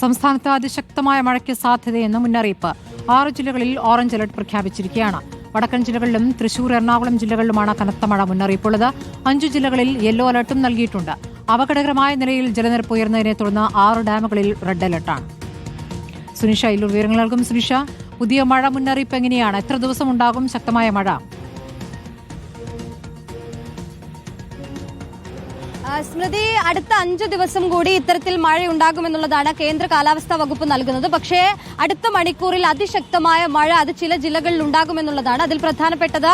സംസ്ഥാനത്ത് അതിശക്തമായ മഴയ്ക്ക് സാധ്യതയെന്ന് മുന്നറിയിപ്പ്. 6 ജില്ലകളിൽ ഓറഞ്ച് അലർട്ട് പ്രഖ്യാപിച്ചിരിക്കുകയാണ്. വടക്കൻ ജില്ലകളിലും തൃശൂർ, എറണാകുളം ജില്ലകളിലുമാണ് കനത്ത മഴ മുന്നറിയിപ്പുള്ളത്. 5 ജില്ലകളിൽ യെല്ലോ അലർട്ടും നൽകിയിട്ടുണ്ട്. അപകടകരമായ നിലയിൽ ജലനിരപ്പ് ഉയർന്നതിനെ തുടർന്ന് 6 ഡാമുകളിൽ റെഡ് അലർട്ടാണ്. സുനിഷ ഇല്ലൂർ വിവരങ്ങൾ നൽകും. സുനിഷ, പുതിയ മഴ മുന്നറിയിപ്പ് എങ്ങനെയാണ്? എത്ര ദിവസം ഉണ്ടാകും ശക്തമായ മഴ? സ്മൃതി, അടുത്ത 5 ദിവസം കൂടി ഇത്തരത്തിൽ മഴയുണ്ടാകുമെന്നുള്ളതാണ് കേന്ദ്ര കാലാവസ്ഥാ വകുപ്പ് നൽകുന്നത്. പക്ഷേ അടുത്ത മണിക്കൂറിൽ അതിശക്തമായ മഴ അത് ചില ജില്ലകളിൽ ഉണ്ടാകുമെന്നുള്ളതാണ്. അതിൽ പ്രധാനപ്പെട്ടത്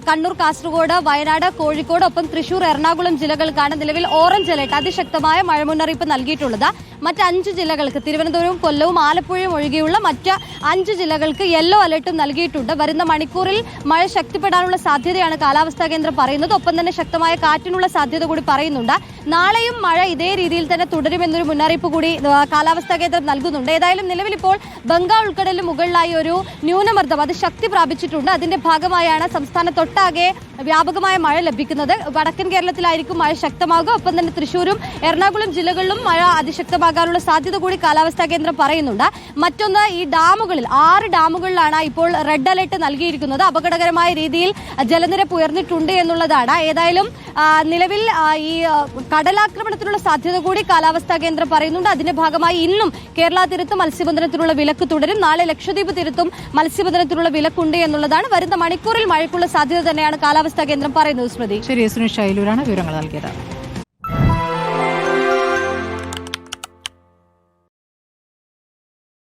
കണ്ണൂർ, കാസർഗോഡ്, വയനാട്, കോഴിക്കോട്, ഒപ്പം തൃശൂർ, എറണാകുളം ജില്ലകൾക്കാണ് നിലവിൽ ഓറഞ്ച് അലർട്ട്, അതിശക്തമായ മഴ മുന്നറിയിപ്പ് നൽകിയിട്ടുള്ളത്. മറ്റ് 5 ജില്ലകൾക്ക്, തിരുവനന്തപുരവും കൊല്ലവും ആലപ്പുഴയും ഒഴികെയുള്ള മറ്റ് 5 ജില്ലകൾക്ക് യെല്ലോ അലർട്ടും നൽകിയിട്ടുണ്ട്. വരുന്ന മണിക്കൂറിൽ മഴ ശക്തിപ്പെടാനുള്ള സാധ്യതയാണ് കാലാവസ്ഥാ കേന്ദ്രം പറയുന്നത്. ഒപ്പം തന്നെ ശക്തമായ കാറ്റിനുള്ള സാധ്യത കൂടി പറയുന്നുണ്ട്. നാളെയും മഴ ഇതേ രീതിയിൽ തന്നെ തുടരുമെന്നൊരു മുന്നറിയിപ്പ് കൂടി കാലാവസ്ഥാ കേന്ദ്രം നൽകുന്നുണ്ട്. ഏതായാലും നിലവിൽ ഇപ്പോൾ ബംഗാൾ ഉൾക്കടലിന് മുകളിലായി ഒരു ന്യൂനമർദ്ദം അത് ശക്തി പ്രാപിച്ചിട്ടുണ്ട്. അതിന്റെ ഭാഗമായാണ് സംസ്ഥാനത്തൊട്ടാകെ വ്യാപകമായ മഴ ലഭിക്കുന്നത്. വടക്കൻ കേരളത്തിലായിരിക്കും മഴ ശക്തമാകുക. ഒപ്പം തന്നെ തൃശൂരും എറണാകുളം ജില്ലകളിലും മഴ അതിശക്തമാകാനുള്ള സാധ്യത കൂടി കാലാവസ്ഥാ കേന്ദ്രം പറയുന്നുണ്ട്. മറ്റൊന്ന്, ഈ ഡാമുകളിൽ 6 ഡാമുകളിലാണ് ഇപ്പോൾ റെഡ് അലർട്ട് നൽകിയിരിക്കുന്നത്. അപകടകരമായ രീതിയിൽ ജലനിരപ്പ് ഉയർന്നിട്ടുണ്ട് എന്നുള്ളതാണ്. ഏതായാലും നിലവിൽ ഈ കടലാക്രമണത്തിനുള്ള സാധ്യത കൂടി കാലാവസ്ഥാ കേന്ദ്രം പറയുന്നുണ്ട്. അതിന്റെ ഭാഗമായി ഇന്നും കേരള തീരത്ത് മത്സ്യബന്ധനത്തിനുള്ള വിലക്ക് തുടരും. നാളെ ലക്ഷദ്വീപ് തീരത്തും മത്സ്യബന്ധനത്തിനുള്ള വിലക്കുണ്ട് എന്നുള്ളതാണ്. വരുന്ന മണിക്കൂറിൽ മഴയ്ക്കുള്ള സാധ്യത തന്നെയാണ് കാലാവസ്ഥാ കേന്ദ്രം പറയുന്നത്. സ്മൃതി, ശരി. സുനിഷ ഇല്ലൂരാണ് വിവരങ്ങൾ നൽകിയത്.